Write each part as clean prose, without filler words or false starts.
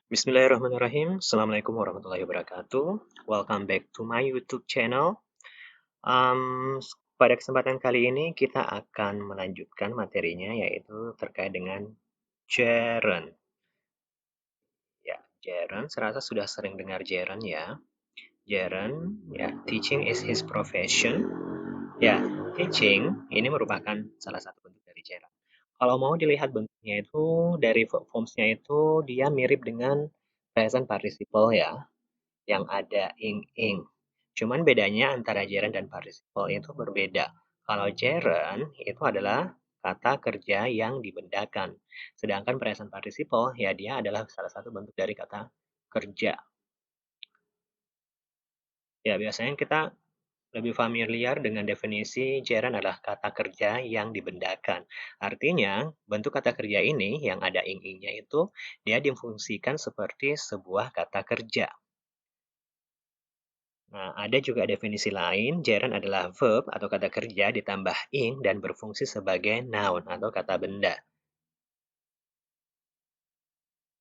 Bismillahirrahmanirrahim. Assalamualaikum warahmatullahi wabarakatuh. Welcome back to my YouTube channel. Pada kesempatan kali ini kita akan melanjutkan materinya yaitu terkait dengan gerund. Ya, gerund. Serasa sudah sering dengar gerund ya. Gerund, ya, teaching is his profession. Ya, teaching ini merupakan salah satu bentuk dari gerund. Kalau mau dilihat bentuknya itu dari forms-nya itu dia mirip dengan present participle ya, yang ada ing-ing. Cuman bedanya antara gerund dan participle itu berbeda. Kalau gerund itu adalah kata kerja yang dibendakan. Sedangkan present participle ya dia adalah salah satu bentuk dari kata kerja. Ya, biasanya kita lebih familiar dengan definisi gerund adalah kata kerja yang dibendakan. Artinya, bentuk kata kerja ini yang ada ing-ingnya itu dia difungsikan seperti sebuah kata kerja. Nah, ada juga definisi lain, gerund adalah verb atau kata kerja ditambah ing dan berfungsi sebagai noun atau kata benda.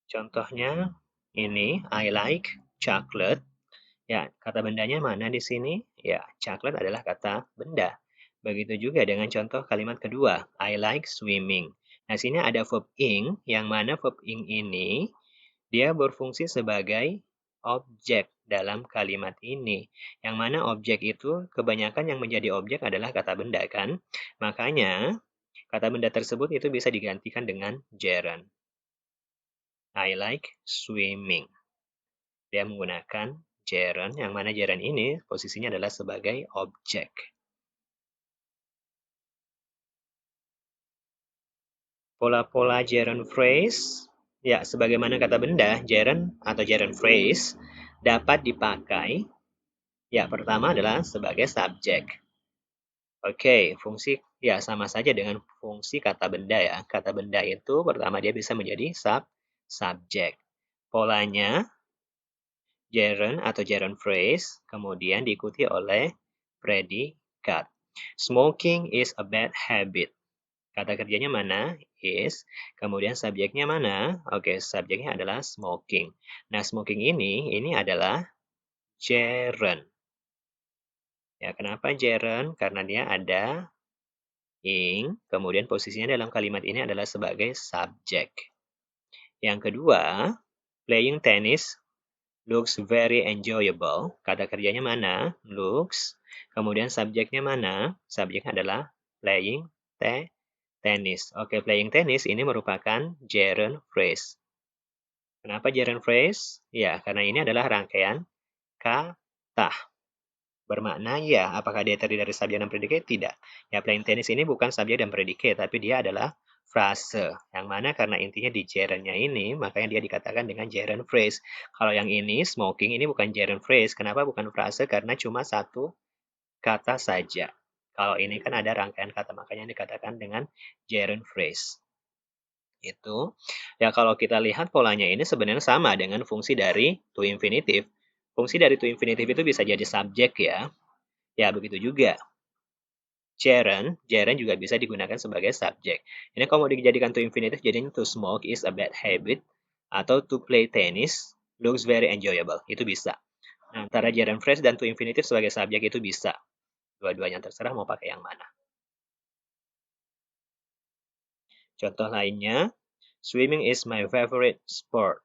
Contohnya ini, I like chocolate. Ya, kata bendanya mana di sini? Ya, chocolate adalah kata benda. Begitu juga dengan contoh kalimat kedua, I like swimming. Nah, sini ada verb ing, yang mana verb ing ini dia berfungsi sebagai objek dalam kalimat ini. Yang mana objek itu kebanyakan yang menjadi objek adalah kata benda kan? Makanya kata benda tersebut itu bisa digantikan dengan gerund. I like swimming. Dia menggunakan gerund, yang mana gerund ini posisinya adalah sebagai objek. Pola-pola gerund phrase, ya sebagaimana kata benda, gerund atau gerund phrase dapat dipakai. Ya, pertama adalah sebagai subjek. Oke, fungsi ya sama saja dengan fungsi kata benda ya. Kata benda itu pertama dia bisa menjadi subjek. Polanya gerund atau gerund phrase kemudian diikuti oleh predikat. Smoking is a bad habit. Kata kerjanya mana? Is. Kemudian subjeknya mana? Oke, subjeknya adalah smoking. Nah, smoking ini adalah gerund. Ya, kenapa gerund? Karena dia ada ing, kemudian posisinya dalam kalimat ini adalah sebagai subjek. Yang kedua, playing tennis looks very enjoyable. Kata kerjanya mana? Looks. Kemudian subjeknya mana? Subjeknya adalah playing tennis. Oke, playing tennis ini merupakan gerund phrase. Kenapa gerund phrase? Ya, karena ini adalah rangkaian kata. Bermakna ya, apakah dia terdiri dari subjek dan predikat? Tidak. Ya, playing tennis ini bukan subjek dan predikat, tapi dia adalah frase. Yang mana karena intinya di gerundnya ini, makanya dia dikatakan dengan gerund phrase. Kalau yang ini, smoking, ini bukan gerund phrase. Kenapa bukan frase? Karena cuma satu kata saja. Kalau ini kan ada rangkaian kata, makanya dikatakan dengan gerund phrase. Itu. Ya, kalau kita lihat polanya ini sebenarnya sama dengan fungsi dari to infinitive. Fungsi dari to infinitive itu bisa jadi subjek ya. Ya, begitu juga. Gerund juga bisa digunakan sebagai subjek. Ini kalau mau dijadikan to infinitive, jadinya to smoke is a bad habit. Atau to play tennis looks very enjoyable. Itu bisa. Nah, antara gerund phrase dan to infinitive sebagai subjek itu bisa. Dua-duanya terserah mau pakai yang mana. Contoh lainnya, swimming is my favorite sport.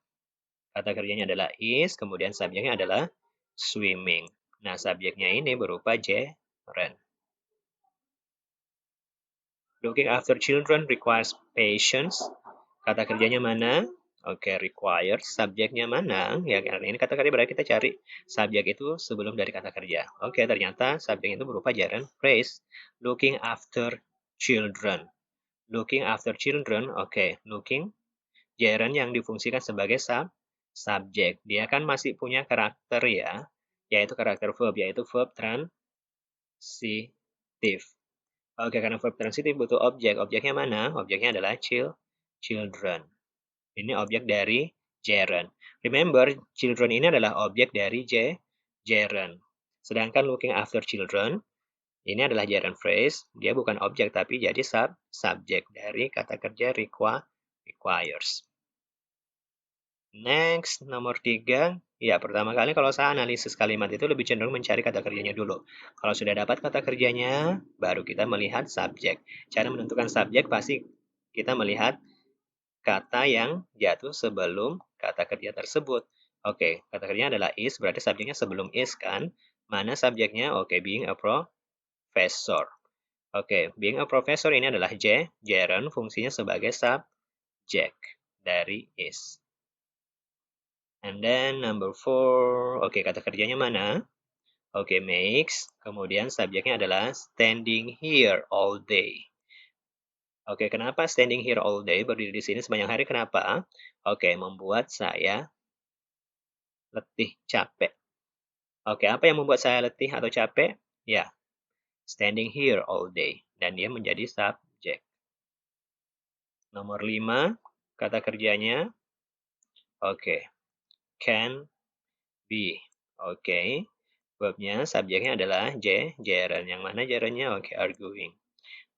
Kata kerjanya adalah is, kemudian subjeknya adalah swimming. Nah, subjeknya ini berupa gerund. Looking after children requires patience. Kata kerjanya mana? Oke, requires. Subjeknya mana? Ya, karena ini kata kerja berarti kita cari subjek itu sebelum dari kata kerja. Oke, ternyata subjek itu berupa gerund phrase. Looking after children. Looking after children, oke. Looking, gerund yang difungsikan sebagai subjek. Dia kan masih punya karakter ya, yaitu karakter verb, yaitu verb transitive. Oke, karena verb transitif butuh objek. Objeknya mana? Objeknya adalah children. Ini objek dari gerund. Remember, children ini adalah objek dari gerund. Sedangkan looking after children, ini adalah gerund phrase. Dia bukan objek, tapi jadi subjek dari kata kerja requires. Next, nomor 3. Ya, pertama kali kalau saya analisis kalimat itu lebih cenderung mencari kata kerjanya dulu. Kalau sudah dapat kata kerjanya, baru kita melihat subjek. Cara menentukan subjek pasti kita melihat kata yang jatuh sebelum kata kerja tersebut. Oke, kata kerjanya adalah is, berarti subjeknya sebelum is kan? Mana subjeknya? Oke, being a professor. Oke, being a professor ini adalah gerund, fungsinya sebagai subjek dari is. And then number 4, oke, kata kerjanya mana? Oke, makes, kemudian subjeknya adalah standing here all day. Oke, kenapa standing here all day, berdiri di sini sepanjang hari, kenapa? Oke, membuat saya letih, capek. Oke, apa yang membuat saya letih atau capek? Ya, standing here all day. Dan dia menjadi subjek. Nomor 5, kata kerjanya. Oke, can be. Oke, verbnya, subjeknya adalah gerund. Yang mana gerundnya? Oke, arguing.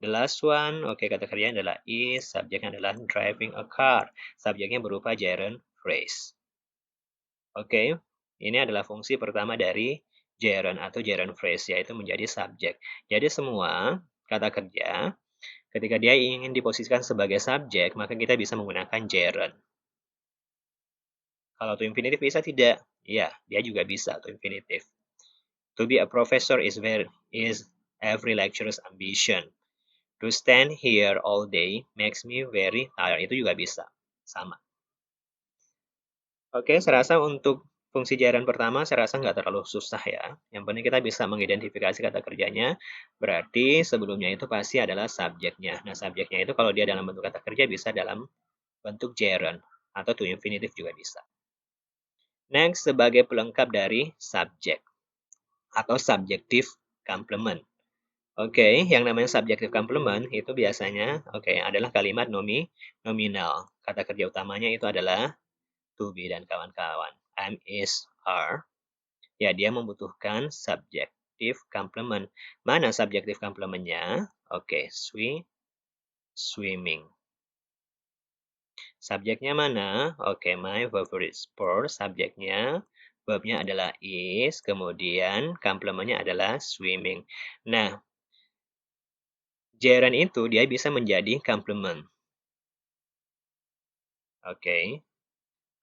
The last one, oke, kata kerjanya adalah is, subjeknya adalah driving a car. Subjeknya berupa gerund phrase. Oke, ini adalah fungsi pertama dari gerund atau gerund phrase, yaitu menjadi subjek. Jadi semua kata kerja, ketika dia ingin diposisikan sebagai subjek, maka kita bisa menggunakan gerund. Kalau to infinitive bisa tidak? Ya, dia juga bisa to infinitive. To be a professor is every lecturer's ambition. To stand here all day makes me very tired. Itu juga bisa. Sama. Oke, saya rasa untuk fungsi gerund pertama, saya rasa nggak terlalu susah ya. Yang penting kita bisa mengidentifikasi kata kerjanya. Berarti sebelumnya itu pasti adalah subjeknya. Nah, subjeknya itu kalau dia dalam bentuk kata kerja bisa dalam bentuk gerund. Atau to infinitive juga bisa. Next, sebagai pelengkap dari subjek. Atau subjective complement. Oke, yang namanya subjective complement itu biasanya adalah kalimat nominal. Kata kerja utamanya itu adalah to be dan kawan-kawan. Am, is, are. Ya, dia membutuhkan subjective complement. Mana subjective complementnya? Oke, swimming. Subjeknya mana? Oke, my favorite sport. Subjeknya, verbnya adalah is, kemudian complementnya adalah swimming. Nah, gerund itu dia bisa menjadi complement. Oke.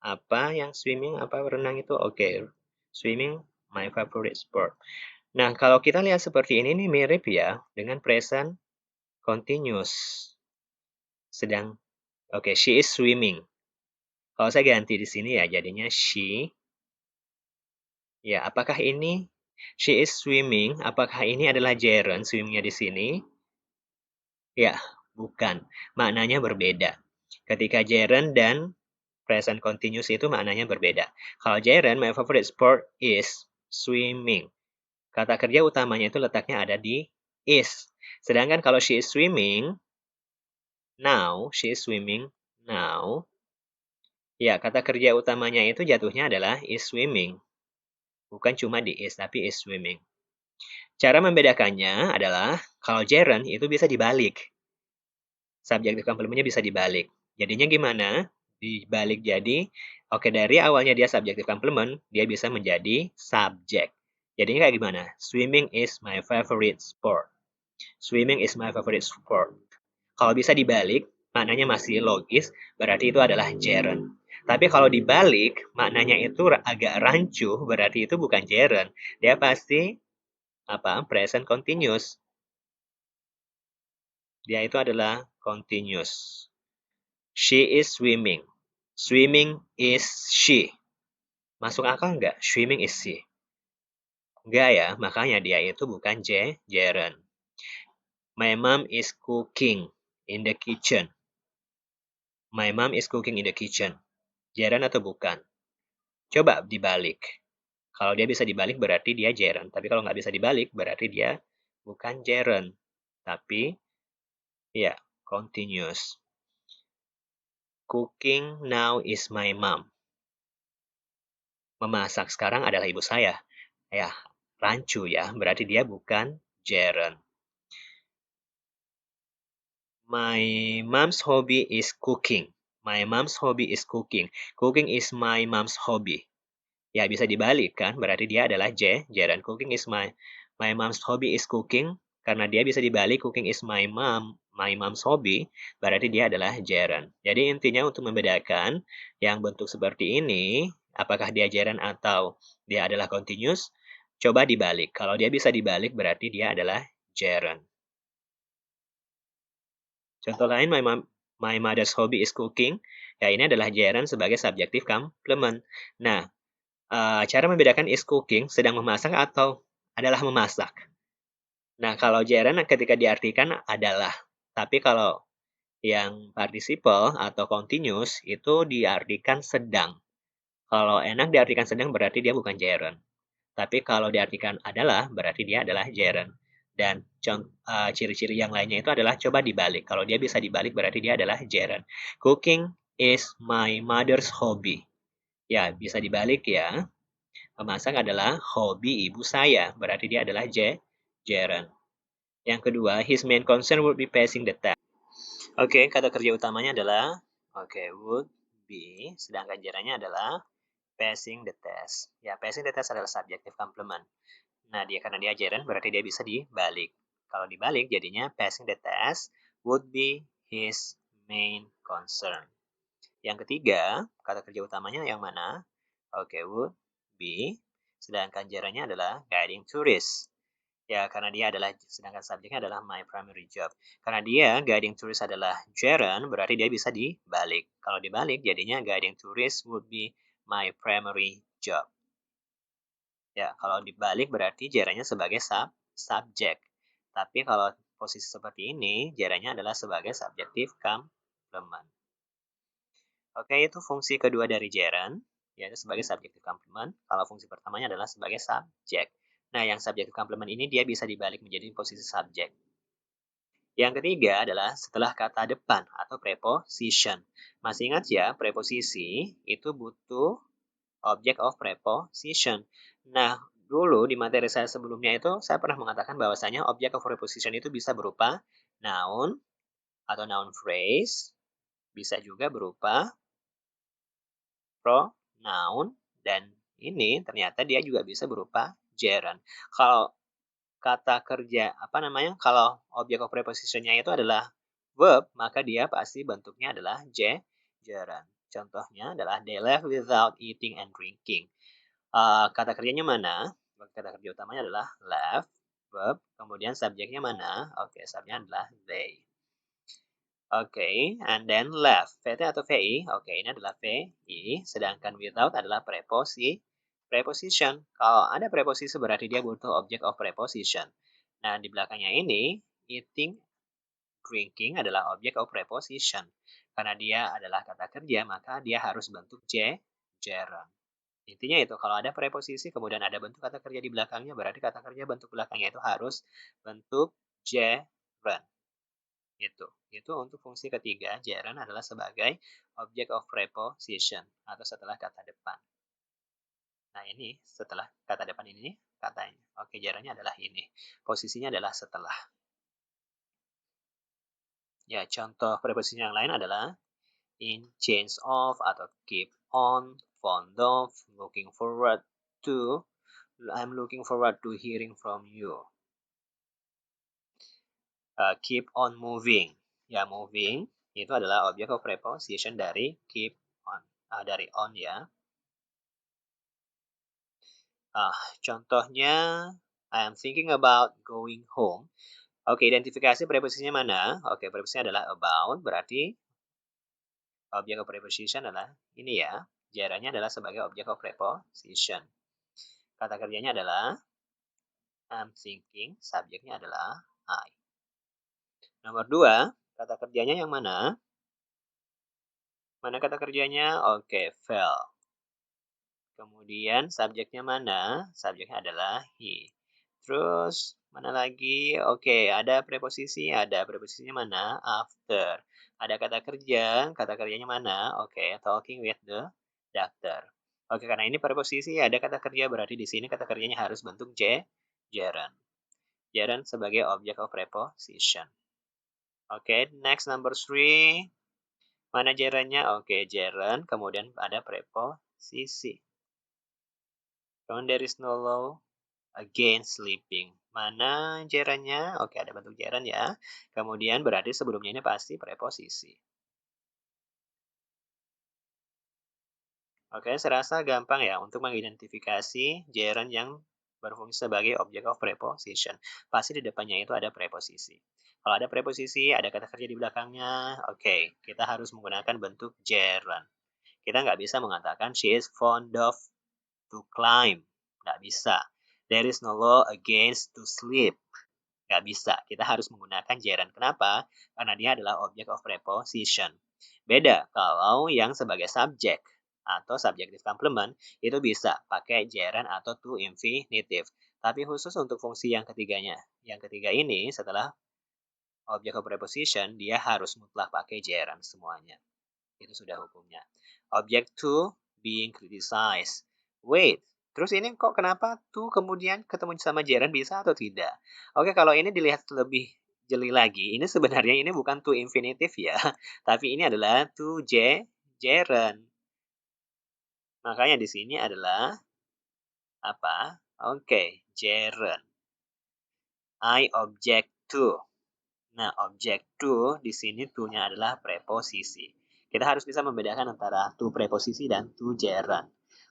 Apa yang swimming, apa berenang itu? Oke. Swimming, my favorite sport. Nah, kalau kita lihat seperti ini nih mirip ya dengan present continuous. She is swimming. Kalau saya ganti di sini ya jadinya she. Ya, apakah ini she is swimming? Apakah ini adalah gerund swimmingnya di sini? Ya, bukan. Maknanya berbeda. Ketika gerund dan present continuous itu maknanya berbeda. Kalau gerund, my favorite sport is swimming. Kata kerja utamanya itu letaknya ada di is. Sedangkan kalau she is swimming, she is swimming now. Ya, kata kerja utamanya itu jatuhnya adalah is swimming. Bukan cuma di is, tapi is swimming. Cara membedakannya adalah kalau gerund itu bisa dibalik. Subjektif complementnya bisa dibalik. Jadinya gimana? Dibalik jadi, dari awalnya dia subjektif complement, dia bisa menjadi subjek. Jadinya kayak gimana? Swimming is my favorite sport. Swimming is my favorite sport. Kalau bisa dibalik, maknanya masih logis, berarti itu adalah gerund. Tapi kalau dibalik, maknanya itu agak rancu, berarti itu bukan gerund. Dia pasti present continuous. Dia itu adalah continuous. She is swimming. Swimming is she. Masuk akal nggak? Swimming is she. Enggak ya, makanya dia itu bukan gerund. My mom is cooking in the kitchen. My mom is cooking in the kitchen. Gerund atau bukan? Coba dibalik. Kalau dia bisa dibalik berarti dia gerund. Tapi kalau nggak bisa dibalik berarti dia bukan gerund. Tapi ya, continuous. Cooking now is my mom. Memasak sekarang adalah ibu saya. Ya, rancu ya. Berarti dia bukan gerund. My mom's hobby is cooking. My mom's hobby is cooking. Cooking is my mom's hobby. Ya, bisa dibalik kan? Berarti dia adalah gerund. Cooking is my mom's hobby is cooking. Karena dia bisa dibalik cooking is my mom's hobby, berarti dia adalah gerund. Jadi intinya untuk membedakan yang bentuk seperti ini, apakah dia gerund atau dia adalah continuous, coba dibalik. Kalau dia bisa dibalik berarti dia adalah gerund. Contoh lain, my mother's hobby is cooking. Ya, ini adalah gerund sebagai subjektif complement. Nah, cara membedakan is cooking, sedang memasak atau adalah memasak. Nah, kalau gerund ketika diartikan adalah. Tapi kalau yang participle atau continuous itu diartikan sedang. Kalau enak diartikan sedang berarti dia bukan gerund. Tapi kalau diartikan adalah berarti dia adalah gerund. Dan ciri-ciri yang lainnya itu adalah coba dibalik. Kalau dia bisa dibalik berarti dia adalah gerund. Cooking is my mother's hobby. Ya, bisa dibalik ya. Memasak adalah hobi ibu saya, berarti dia adalah gerund. Yang kedua, his main concern would be passing the test. Oke, kata kerja utamanya adalah would be, sedangkan gerundnya adalah passing the test. Ya, passing the test adalah subjective complement. Nah, karena dia gerund berarti dia bisa dibalik. Kalau dibalik jadinya passing the test would be his main concern. Yang ketiga, kata kerja utamanya yang mana? Would be, sedangkan gerundnya adalah guiding tourist. Ya, karena dia adalah, sedangkan subjeknya adalah my primary job. Karena dia guiding tourist adalah gerund, berarti dia bisa dibalik. Kalau dibalik, jadinya guiding tourist would be my primary job. Ya, kalau dibalik berarti gerundnya sebagai subjek. Tapi kalau posisi seperti ini, gerundnya adalah sebagai subjektif complement. Oke, itu fungsi kedua dari gerund, yaitu sebagai subjective complement. Kalau fungsi pertamanya adalah sebagai subjek. Nah, yang subjective complement ini dia bisa dibalik menjadi posisi subjek. Yang ketiga adalah setelah kata depan atau preposition. Masih ingat ya, preposisi itu butuh object of preposition. Nah, dulu di materi saya sebelumnya itu saya pernah mengatakan bahwasanya object of preposition itu bisa berupa noun atau noun phrase, bisa juga berupa pronoun, dan ini ternyata dia juga bisa berupa gerund. Kalau kata kerja, kalau object of preposition-nya itu adalah verb, maka dia pasti bentuknya adalah gerund. Contohnya adalah they left without eating and drinking. Kata kerjanya mana? Kata kerja utamanya adalah left, verb, kemudian subjeknya mana? Subjeknya adalah they. And then left. VT atau VI? Ini adalah VI, sedangkan without adalah preposition. Kalau ada preposisi berarti dia butuh object of preposition. Nah, di belakangnya ini, eating, drinking adalah object of preposition. Karena dia adalah kata kerja, maka dia harus bentuk gerund. Intinya itu, kalau ada preposisi kemudian ada bentuk kata kerja di belakangnya, berarti kata kerja bentuk belakangnya itu harus bentuk gerund. Itu untuk fungsi ketiga, gerund adalah sebagai object of preposition atau setelah kata depan. Nah, ini setelah kata depan ini katanya. Gerundnya adalah ini. Posisinya adalah setelah. Ya, contoh preposisi yang lain adalah in, change of, atau keep on, fond of, looking forward to, I'm looking forward to hearing from you. Keep on moving. Ya, moving itu adalah object of preposition dari keep on. Dari on ya. Contohnya, I am thinking about going home. Identifikasi preposisinya mana? Preposisinya adalah about, berarti object of preposition adalah ini ya. Gerundnya adalah sebagai object of preposition. Kata kerjanya adalah I'm thinking, subjeknya adalah I. Nomor 2, kata kerjanya yang mana? Mana kata kerjanya? Fell. Kemudian subjeknya mana? Subjeknya adalah he. Terus mana lagi? Ada preposisi, ada preposisinya mana? After. Ada kata kerjanya mana? Talking with the doctor. Karena ini preposisi, ada kata kerja, berarti di sini kata kerjanya harus bentuk gerund. Gerund sebagai object of preposition. Next number 3. Mana gerundnya? Oke, gerund, kemudian ada preposisi. Kemudian there is no law against sleeping. Mana gerundnya? Oke, ada bentuk gerund ya. Kemudian berarti sebelumnya ini pasti preposisi. Oke, saya rasa gampang ya untuk mengidentifikasi gerund yang berfungsi sebagai object of preposition. Pasti di depannya itu ada preposisi. Kalau ada preposisi, ada kata kerja di belakangnya, oke, kita harus menggunakan bentuk gerund. Kita nggak bisa mengatakan she is fond of to climb. Nggak bisa. There is no law against to sleep. Nggak bisa. Kita harus menggunakan gerund. Kenapa? Karena dia adalah object of preposition. Beda kalau yang sebagai subject atau subjective complement itu bisa pakai gerund atau to infinitive. Tapi khusus untuk fungsi yang ketiganya. Yang ketiga ini setelah object of preposition dia harus mutlak pakai gerund semuanya. Itu sudah hukumnya. Object to being criticized. Wait, terus ini kok kenapa to kemudian ketemu sama gerund bisa atau tidak? Oke, kalau ini dilihat lebih jeli lagi, ini sebenarnya ini bukan to infinitive ya, tapi ini adalah to gerund. Makanya di sini adalah apa? Oke, gerund. I object to. Nah, object to di sini to-nya adalah preposisi. Kita harus bisa membedakan antara to preposisi dan to gerund.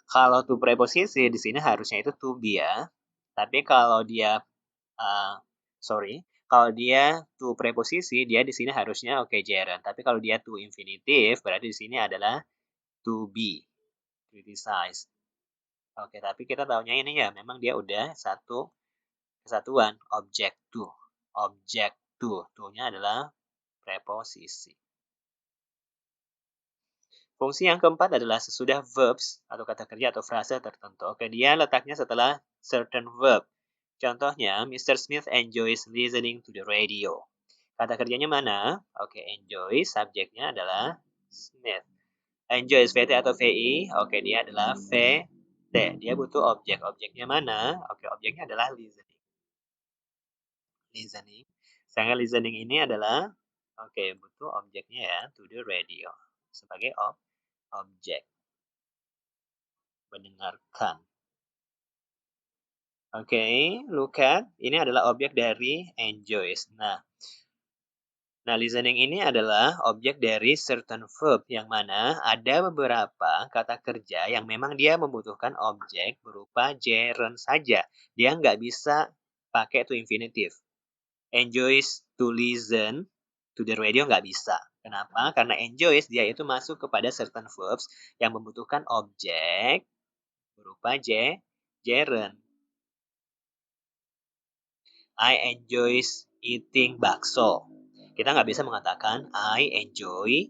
Kalau to preposisi di sini harusnya itu to be ya. Tapi kalau dia uh, kalau dia to preposisi dia di sini harusnya oke gerund. Tapi kalau dia to infinitive berarti di sini adalah to be, criticize. Oke, tapi kita tahunya ini ya memang dia udah satu kesatuan object to. Object to. To-nya adalah preposisi. Fungsi yang keempat adalah sesudah verbs atau kata kerja atau frase tertentu. Oke, dia letaknya setelah certain verb. Contohnya, Mr. Smith enjoys listening to the radio. Kata kerjanya mana? Oke, enjoy, subjeknya adalah Smith. Enjoy VT atau VI? Oke, dia adalah VT. Dia butuh objek. Objeknya mana? Oke, objeknya adalah listening. Listening. Sangat listening ini adalah, oke, butuh objeknya ya, to the radio. Sebagai objek. Mendengarkan. Oke, look at. Ini adalah objek dari enjoys. Nah, listening ini adalah objek dari certain verb yang mana ada beberapa kata kerja yang memang dia membutuhkan objek berupa gerund saja. Dia nggak bisa pakai to infinitive. Enjoys to listen to the radio nggak bisa. Kenapa? Karena enjoys dia itu masuk kepada certain verbs yang membutuhkan objek berupa gerund. I enjoy eating bakso. Kita nggak bisa mengatakan I enjoy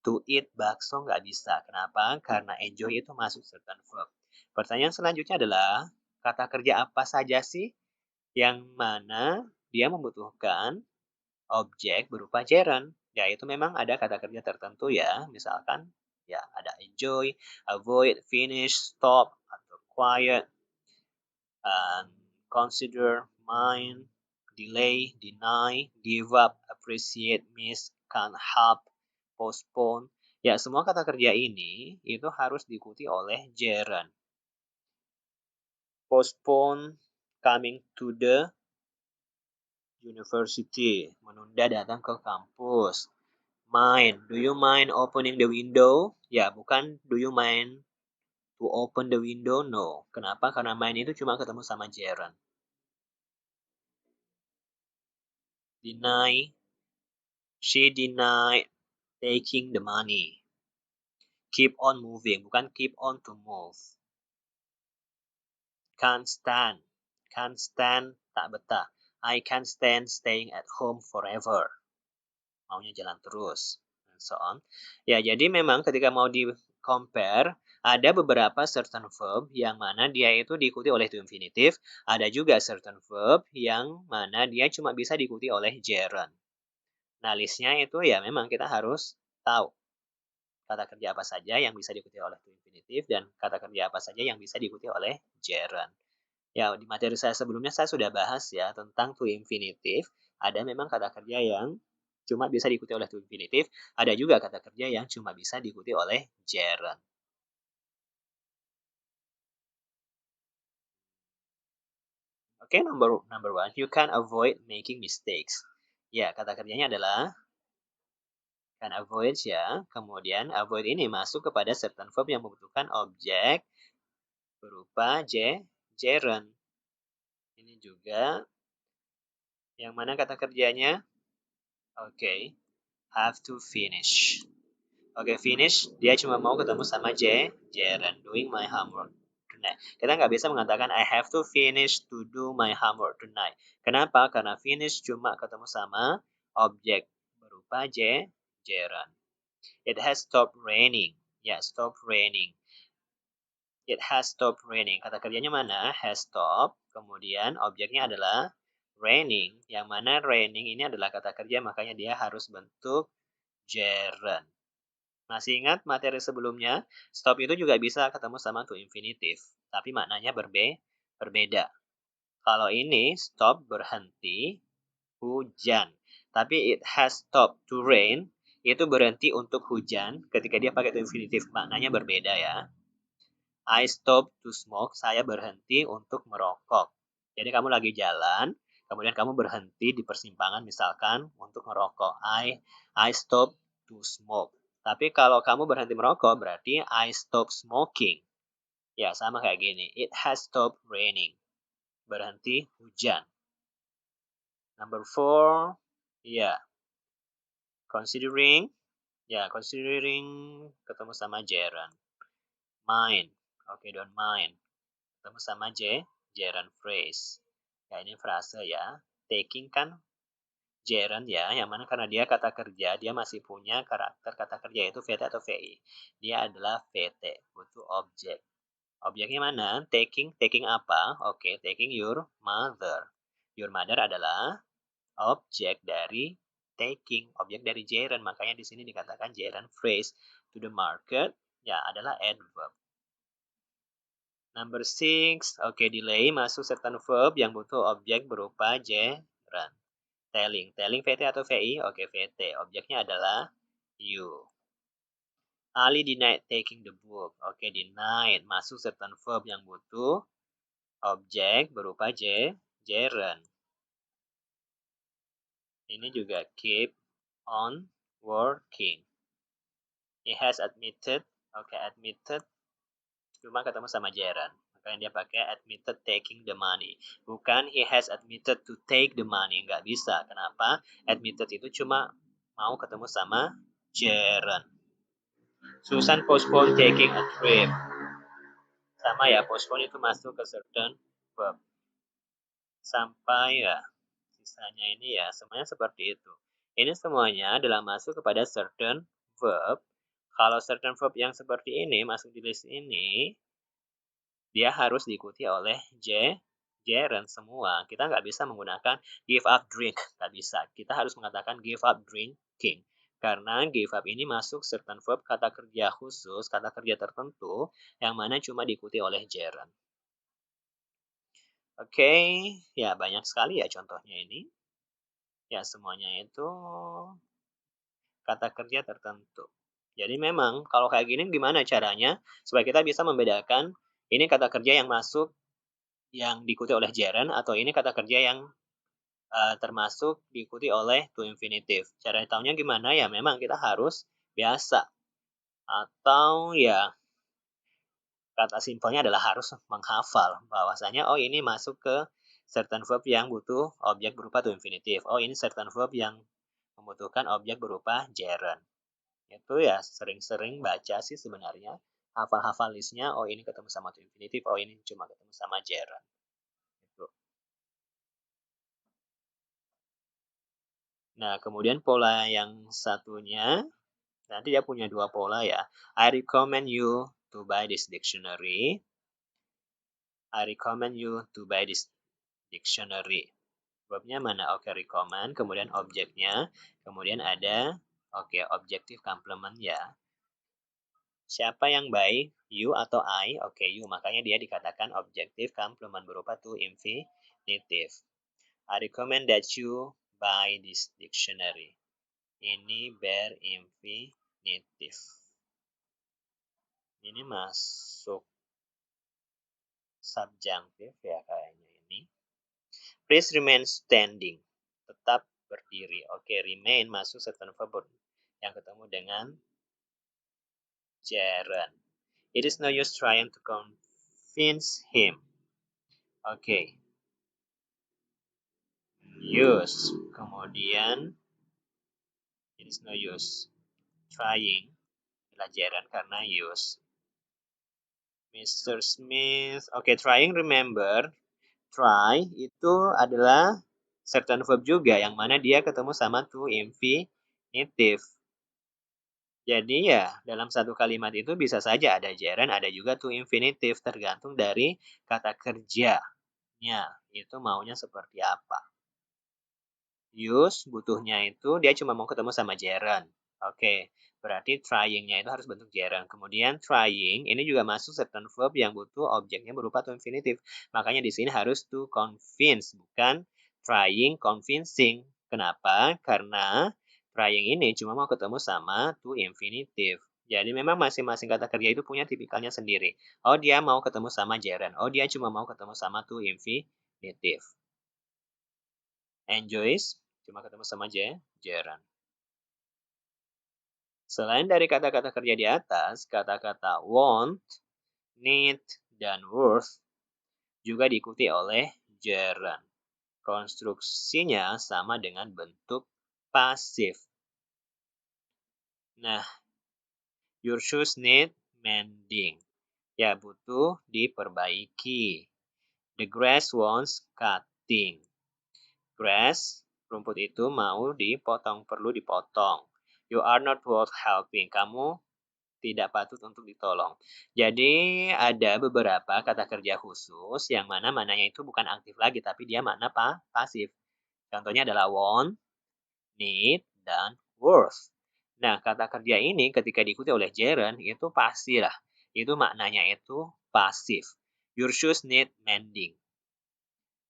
to eat bakso, nggak bisa. Kenapa? Karena enjoy itu masuk certain verb. Pertanyaan selanjutnya adalah, kata kerja apa saja sih yang mana dia membutuhkan objek berupa gerund? Ya, itu memang ada kata kerja tertentu ya. Misalkan, ya ada enjoy, avoid, finish, stop, atau quiet, and consider, mind, delay, deny, give up, appreciate, miss, can't help, postpone. Ya, semua kata kerja ini itu harus diikuti oleh gerund. Postpone coming to the university, menunda datang ke kampus. Mind, do you mind opening the window? Ya, bukan do you mind to open the window? No. Kenapa? Karena mind itu cuma ketemu sama gerund. Deny, she denied taking the money. Keep on moving, bukan keep on to move. Can't stand. Can't stand, tak betah. I can't stand staying at home forever. Maunya jalan terus. And so on. Ya, jadi memang ketika mau di compare, ada beberapa certain verb yang mana dia itu diikuti oleh to infinitive. Ada juga certain verb yang mana dia cuma bisa diikuti oleh gerund. Nah, listnya itu ya memang kita harus tahu kata kerja apa saja yang bisa diikuti oleh to infinitive dan kata kerja apa saja yang bisa diikuti oleh gerund. Ya, di materi saya sebelumnya saya sudah bahas ya tentang to infinitive. Ada memang kata kerja yang cuma bisa diikuti oleh to infinitive. Ada juga kata kerja yang cuma bisa diikuti oleh gerund. Oke, number one, you can avoid making mistakes. Ya, kata kerjanya adalah can avoid ya. Kemudian avoid ini masuk kepada certain verb yang membutuhkan objek berupa gerund. Ini juga yang mana kata kerjanya? Oke, have to finish. Oke, finish. Dia cuma mau ketemu sama gerund. Doing my homework tonight. Kita nggak bisa mengatakan I have to finish to do my homework tonight. Kenapa? Karena finish cuma ketemu sama objek berupa gerund. It has stopped raining. Ya, stop raining. It has stopped raining. Kata kerjanya mana? Has stopped. Kemudian objeknya adalah raining. Yang mana raining ini adalah kata kerja, makanya dia harus bentuk gerund. Masih ingat materi sebelumnya? Stop itu juga bisa ketemu sama to infinitive. Tapi maknanya berbeda. Kalau ini stop berhenti hujan. Tapi it has stopped to rain. Itu berhenti untuk hujan ketika dia pakai to infinitive. Maknanya berbeda ya. I stop to smoke, saya berhenti untuk merokok. Jadi kamu lagi jalan, kemudian kamu berhenti di persimpangan misalkan untuk merokok. I stop to smoke. Tapi kalau kamu berhenti merokok berarti I stop smoking. Ya, sama kayak gini. It has stopped raining. Berhenti hujan. Number 4, ya. Considering, ya, considering ketemu sama gerund. Mind. Oke, don't mind. Ketemu sama gerund phrase. Ya, ini frase ya. Taking kan gerund ya, yang mana karena dia kata kerja, dia masih punya karakter kata kerja itu VT atau VI. Dia adalah VT, butuh objek. Objeknya mana? Taking apa? Oke, taking your mother. Your mother adalah objek dari taking, objek dari gerund. Makanya di sini dikatakan gerund phrase. To the market, ya adalah adverb. Number 6, oke, delay masuk certain verb yang butuh objek berupa gerund. Telling VT atau VI? Oke, VT. Objeknya adalah you. Ali denied taking the book. Oke, denied masuk certain verb yang butuh objek berupa gerund. Ini juga keep on working. He has admitted. Oke, admitted cuma ketemu sama gerund. Makanya dia pakai admitted taking the money. Bukan he has admitted to take the money. Nggak bisa. Kenapa? Admitted itu cuma mau ketemu sama gerund. Susan postpone taking a trip. Sama ya, postpone itu masuk ke certain verb. Sampai ya, sisanya ini ya, semuanya seperti itu. Ini semuanya adalah masuk kepada certain verb. Kalau certain verb yang seperti ini masuk di list ini, dia harus diikuti oleh gerund semua. Kita nggak bisa menggunakan give up drink, nggak bisa. Kita harus mengatakan give up drinking. Karena give up ini masuk certain verb kata kerja khusus, kata kerja tertentu, yang mana cuma diikuti oleh gerund. Oke, ya banyak sekali ya contohnya ini. Ya semuanya itu kata kerja tertentu. Jadi memang kalau kayak gini gimana caranya supaya kita bisa membedakan ini kata kerja yang masuk yang diikuti oleh gerund atau ini kata kerja yang termasuk diikuti oleh to infinitive. Cara tahunya gimana? Ya memang kita harus biasa. Atau ya kata simpelnya adalah harus menghafal bahwasanya oh ini masuk ke certain verb yang butuh objek berupa to infinitive. Oh ini certain verb yang membutuhkan objek berupa gerund. Itu ya sering-sering baca sih sebenarnya. Hafal-hafal listnya, oh ini ketemu sama to infinitive, oh ini cuma ketemu sama gerund. Gitu. Nah, kemudian pola yang satunya, nanti dia punya dua pola ya. I recommend you to buy this dictionary. I recommend you to buy this dictionary. Verbnya mana? Oke, recommend. Kemudian objeknya. Kemudian ada, oke, objective complement ya. Siapa yang baik? You atau I? Oke, you. Makanya dia dikatakan objective complement berupa to infinitive. I recommend that you buy this dictionary. Ini berinfinitif. Ini masuk subjunctive ya kayaknya ini. Please remain standing. Tetap berdiri. Oke, remain masuk certain verb yang ketemu dengan gerund. It is no use trying to convince him. Oke. Use. Kemudian it is no use trying adalah gerund karena use. Mr. Smith. Oke, trying, remember. Try itu adalah certain verb juga yang mana dia ketemu sama to infinitive. Jadi ya, dalam satu kalimat itu bisa saja ada gerund, ada juga to infinitive, tergantung dari kata kerjanya. Itu maunya seperti apa. Use, butuhnya itu dia cuma mau ketemu sama gerund. Oke, berarti trying-nya itu harus bentuk gerund. Kemudian trying, ini juga masuk certain verb yang butuh objeknya berupa to infinitive. Makanya di sini harus to convince, bukan trying convincing. Kenapa? Karena trying ini cuma mau ketemu sama to infinitive. Jadi memang masing-masing kata kerja itu punya tipikalnya sendiri. Oh, dia mau ketemu sama gerund. Oh, dia cuma mau ketemu sama to infinitive. Enjoys, cuma ketemu sama gerund. Selain dari kata-kata kerja di atas, kata-kata want, need, dan worth juga diikuti oleh gerund. Konstruksinya sama dengan bentuk pasif. Nah, your shoes need mending. Ya, butuh diperbaiki. The grass wants cutting. Grass, rumput itu mau dipotong, perlu dipotong. You are not worth helping. Kamu tidak patut untuk ditolong. Jadi ada beberapa kata kerja khusus yang mana mananya itu bukan aktif lagi, tapi dia mana pasif. Contohnya adalah want, need, dan worth. Nah, kata kerja ini ketika diikuti oleh gerund itu pasti lah. Itu maknanya itu pasif. Your shoes need mending.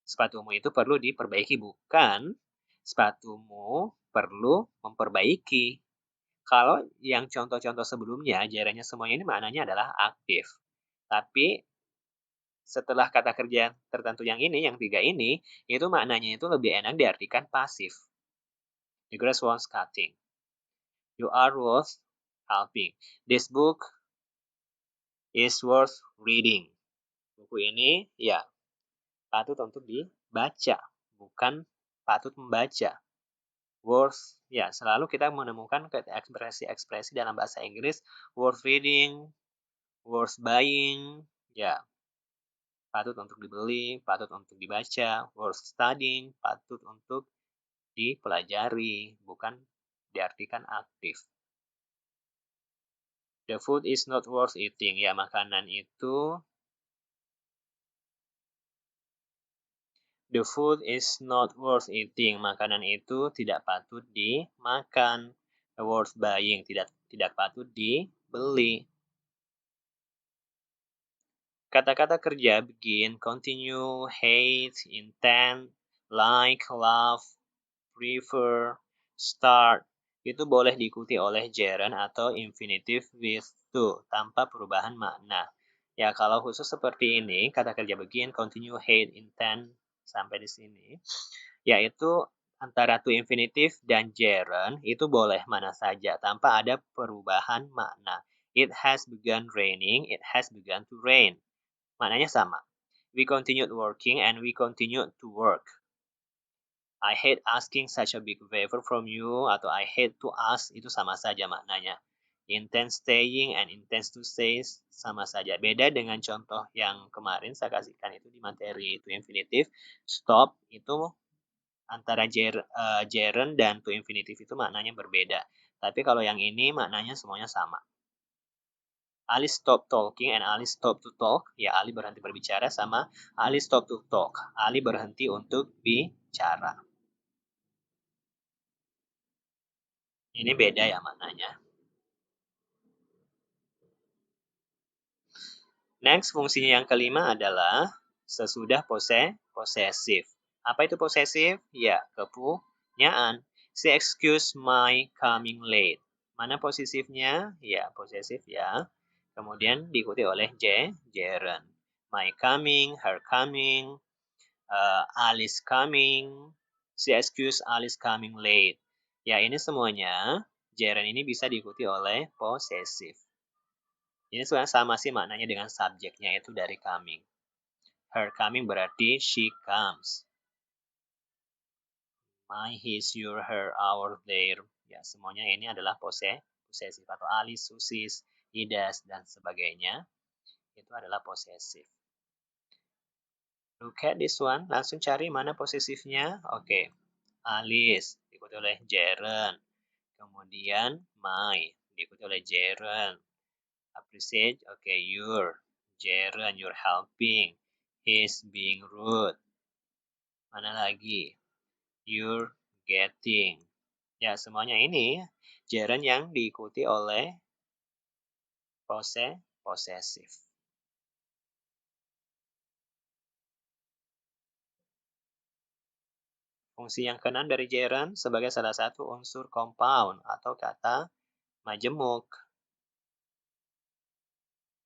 Sepatumu itu perlu diperbaiki, bukan sepatumu perlu memperbaiki. Kalau yang contoh-contoh sebelumnya, gerundnya semuanya ini maknanya adalah aktif. Tapi setelah kata kerja tertentu yang ini, yang tiga ini, itu maknanya itu lebih enak diartikan pasif. The grass wants cutting. You are worth helping. This book is worth reading. Buku ini, ya, patut untuk dibaca, bukan patut membaca. Worth, ya, selalu kita menemukan ekspresi-ekspresi dalam bahasa Inggris, worth reading, worth buying, ya, patut untuk dibeli, patut untuk dibaca, worth studying, patut untuk dipelajari, bukan diartikan aktif. The food is not worth eating, ya, makanan itu. The food is not worth eating, makanan itu tidak patut dimakan. Worth buying, tidak patut dibeli. Kata-kata kerja begin, continue, hate, intend, like, love, prefer, start, itu boleh diikuti oleh gerund atau infinitive with to, tanpa perubahan makna. Ya, kalau khusus seperti ini, kata kerja begin, continue, hate, intend, sampai di sini, yaitu antara to infinitive dan gerund, itu boleh mana saja, tanpa ada perubahan makna. It has begun raining, it has begun to rain. Maknanya sama. We continued working and we continued to work. I hate asking such a big favor from you, atau I hate to ask, itu sama saja maknanya. Intend staying and intends to stay sama saja. Beda dengan contoh yang kemarin saya kasihkan itu di materi to infinitive. Stop itu antara gerund dan to infinitive itu maknanya berbeda. Tapi kalau yang ini maknanya semuanya sama. Ali stop talking and Ali stop to talk. Ya, Ali berhenti berbicara sama Ali stop to talk. Ali berhenti untuk bicara. Ini beda ya maknanya. Next, fungsinya yang kelima adalah sesudah posesif. Apa itu posesif? Ya, kepunyaan. She excused my coming late. Mana posesifnya? Ya, posesif ya. Kemudian diikuti oleh gerund. My coming, her coming, Alice coming. She excused Alice coming late. Ya, ini semuanya gerund ini bisa diikuti oleh posesif. Ini sebenarnya sama sih maknanya dengan subjeknya itu dari coming. Her coming berarti she comes. My, his, your, her, our, their. Ya, semuanya ini adalah posesif atau Alice, Susis, he does, dan sebagainya. Itu adalah posesif. Look at this one. Langsung cari mana posesifnya. Oke. Alice diikuti oleh gerund. Kemudian my diikuti oleh gerund. Appreciate, oke, your gerund, you're helping. He's being rude. Mana lagi? You're getting. Ya, semuanya ini gerund yang diikuti oleh posesif. Fungsi yang keenam dari gerund sebagai salah satu unsur compound atau kata majemuk.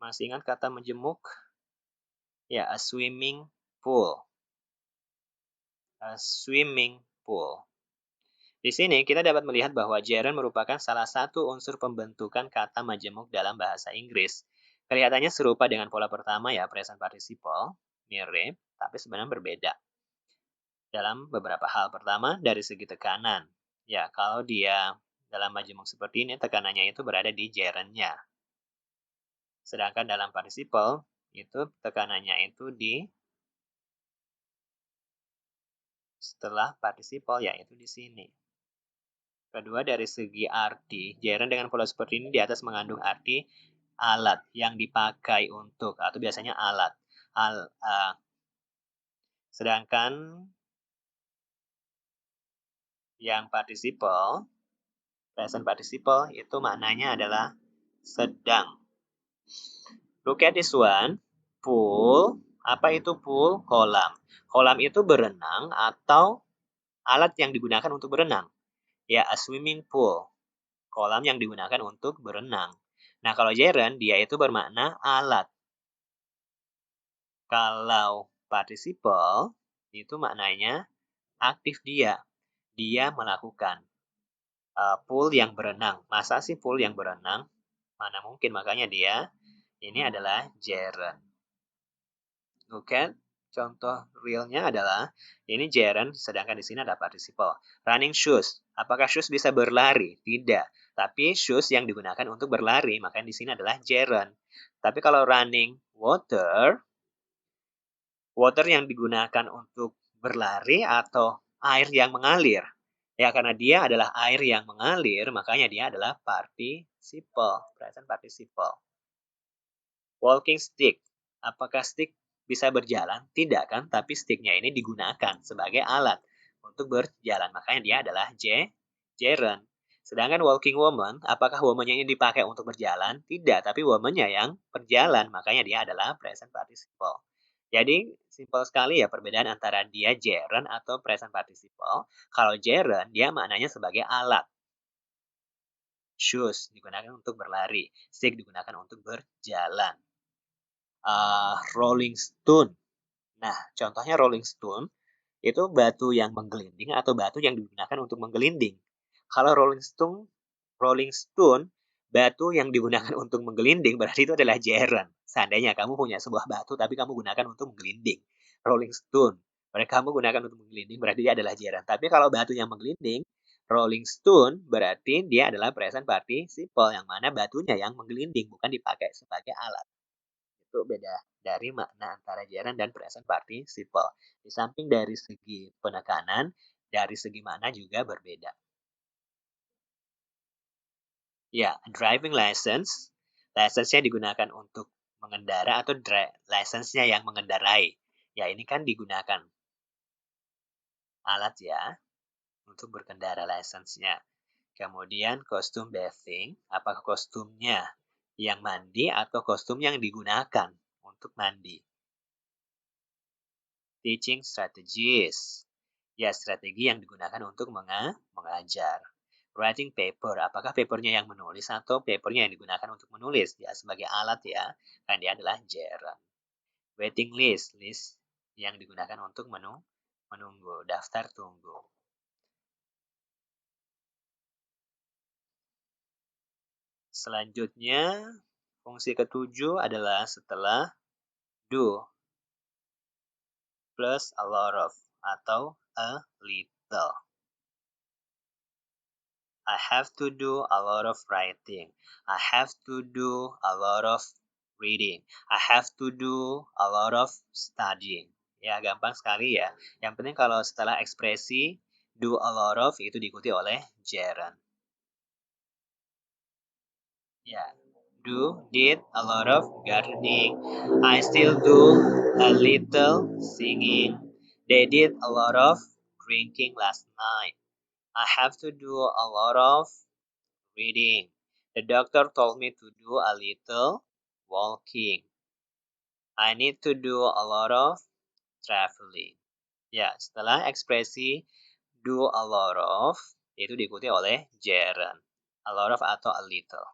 Masih ingat kata majemuk? Ya, a swimming pool. A swimming pool. Di sini kita dapat melihat bahwa gerund merupakan salah satu unsur pembentukan kata majemuk dalam bahasa Inggris. Kelihatannya serupa dengan pola pertama ya, present participle, mirip, tapi sebenarnya berbeda. Dalam beberapa hal. Pertama, dari segi tekanan. Ya, kalau dia dalam majemuk seperti ini, tekanannya itu berada di gerundnya. Sedangkan dalam participle, itu tekanannya itu di setelah participle, yaitu di sini. Kedua, dari segi arti, gerund dengan pola seperti ini di atas mengandung arti alat yang dipakai untuk, atau biasanya alat. Sedangkan yang participle, present participle, itu maknanya adalah sedang. Look at this one. Pool. Apa itu pool? Kolam. Kolam itu berenang atau alat yang digunakan untuk berenang. Ya, a swimming pool. Kolam yang digunakan untuk berenang. Nah, kalau gerund, dia itu bermakna alat. Kalau participle, itu maknanya aktif dia. Dia melakukan. Pool yang berenang. Masa sih pool yang berenang? Mana mungkin, makanya dia ini adalah gerund. Oke, contoh realnya adalah ini gerund, sedangkan di sini ada participle. Running shoes. Apakah shoes bisa berlari? Tidak. Tapi shoes yang digunakan untuk berlari, makanya di sini adalah gerund. Tapi kalau running water, water yang digunakan untuk berlari atau air yang mengalir. Ya, karena dia adalah air yang mengalir, makanya dia adalah participle, present participle. Walking stick. Apakah stick bisa berjalan? Tidak kan, tapi sticknya ini digunakan sebagai alat untuk berjalan. Makanya dia adalah gerund. Sedangkan walking woman, apakah woman-nya ini dipakai untuk berjalan? Tidak, tapi woman-nya yang berjalan. Makanya dia adalah present participle. Jadi, simple sekali ya perbedaan antara dia gerund atau present participle. Kalau gerund, dia maknanya sebagai alat. Shoes digunakan untuk berlari. Stick digunakan untuk berjalan. Rolling Stone. Nah, contohnya Rolling Stone itu batu yang menggelinding atau batu yang digunakan untuk menggelinding. Kalau Rolling Stone, batu yang digunakan untuk menggelinding berarti itu adalah gerund. Seandainya kamu punya sebuah batu tapi kamu gunakan untuk menggelinding. Rolling Stone, mereka kamu gunakan untuk menggelinding berarti dia adalah gerund. Tapi kalau batu yang menggelinding, Rolling Stone berarti dia adalah present participle yang mana batunya yang menggelinding bukan dipakai sebagai alat. Itu beda dari makna antara gerund dan present participle. Di samping dari segi penekanan, dari segi makna juga berbeda. Ya, driving license. License-nya digunakan untuk mengendara atau license-nya yang mengendarai. Ya, ini kan digunakan alat ya untuk berkendara license-nya. Kemudian kostum bathing, apakah kostumnya yang mandi atau kostum yang digunakan untuk mandi. Teaching strategies. Ya, strategi yang digunakan untuk mengajar. Writing paper, apakah papernya yang menulis atau papernya yang digunakan untuk menulis? Ya, sebagai alat ya, kan dia adalah gerund. Waiting list, list yang digunakan untuk menunggu, daftar tunggu. Selanjutnya, fungsi ketujuh adalah setelah do plus a lot of atau a little. I have to do a lot of writing. I have to do a lot of reading. I have to do a lot of studying. Ya, gampang sekali ya. Yang penting kalau setelah ekspresi do a lot of itu diikuti oleh gerund. Ya, did a lot of gardening. I still do a little singing. They did a lot of drinking last night. I have to do a lot of reading. The doctor told me to do a little walking. I need to do a lot of traveling. Ya, setelah ekspresi do a lot of itu diikuti oleh gerund. A lot of atau a little.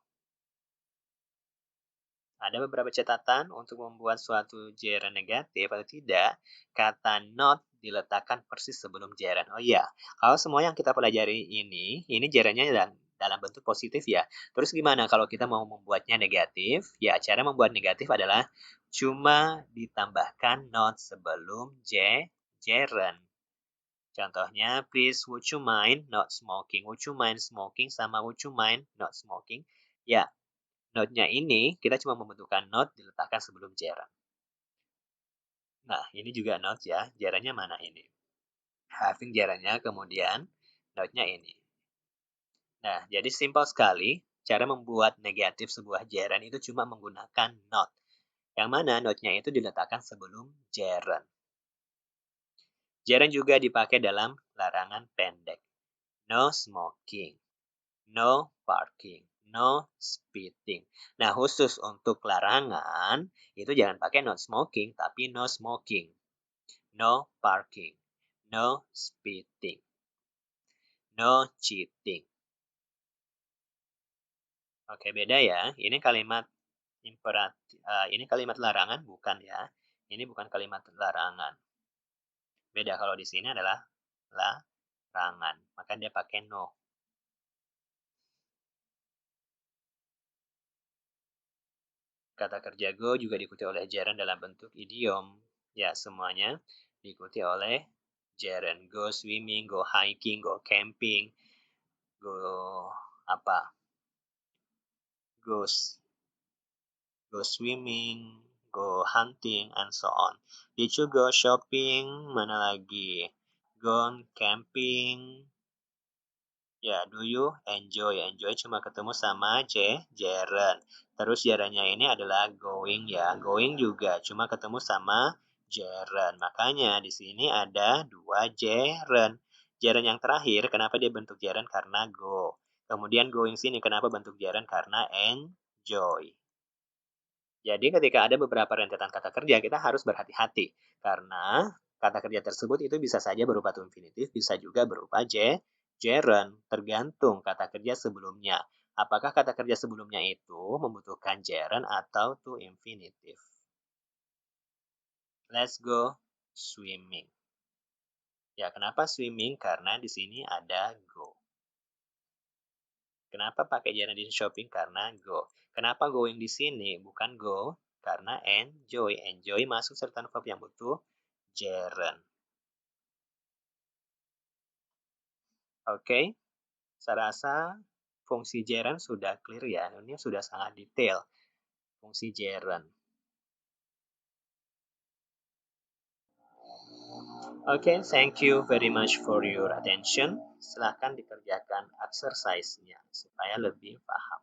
Ada beberapa catatan untuk membuat suatu gerund negatif atau tidak, kata not diletakkan persis sebelum gerund. Oh iya, kalau semua yang kita pelajari ini gerundnya dalam bentuk positif ya. Terus gimana kalau kita mau membuatnya negatif? Ya, cara membuat negatif adalah cuma ditambahkan not sebelum gerund. Contohnya, please would you mind not smoking? Would you mind smoking sama would you mind not smoking? Ya, note-nya ini kita cuma membutuhkan note diletakkan sebelum gerund. Nah, ini juga note ya. Gerundnya mana ini? Having gerundnya, kemudian note-nya ini. Nah, jadi simpel sekali. Cara membuat negatif sebuah gerund itu cuma menggunakan not. Yang mana note-nya itu diletakkan sebelum gerund. Gerund juga dipakai dalam larangan pendek. No smoking. No parking, no speeding. Nah, khusus untuk larangan, itu jangan pakai not smoking, tapi no smoking, no parking, no speeding, no cheating. Oke, beda ya. Ini kalimat imperatif, ini kalimat larangan bukan ya. Ini bukan kalimat larangan. Beda kalau di sini adalah larangan, maka dia pakai no. Kata kerja go juga diikuti oleh gerund dalam bentuk idiom. Ya, semuanya diikuti oleh gerund. Go swimming, go hiking, go camping, go apa? Go swimming, go hunting, and so on. Did you go shopping? Mana lagi? Go camping. Ya, do you enjoy? Enjoy cuma ketemu sama gerund. Terus gerundnya ini adalah going ya. Going juga cuma ketemu sama gerund. Makanya di sini ada dua gerund. Gerund yang terakhir, kenapa dia bentuk gerund? Karena go. Kemudian going sini, kenapa bentuk gerund? Karena enjoy. Jadi ketika ada beberapa rentetan kata kerja, kita harus berhati-hati. Karena kata kerja tersebut itu bisa saja berupa to infinitive, bisa juga berupa gerund, tergantung kata kerja sebelumnya. Apakah kata kerja sebelumnya itu membutuhkan gerund atau to infinitive? Let's go swimming. Ya, kenapa swimming? Karena di sini ada go. Kenapa pakai gerund di shopping? Karena go. Kenapa going di sini? Bukan go, karena enjoy. Enjoy masuk serta verb yang butuh gerund. Oke, saya rasa fungsi gerund sudah clear ya. Ini sudah sangat detail. Fungsi gerund. Oke, thank you very much for your attention. Silahkan dikerjakan exercise-nya supaya lebih paham.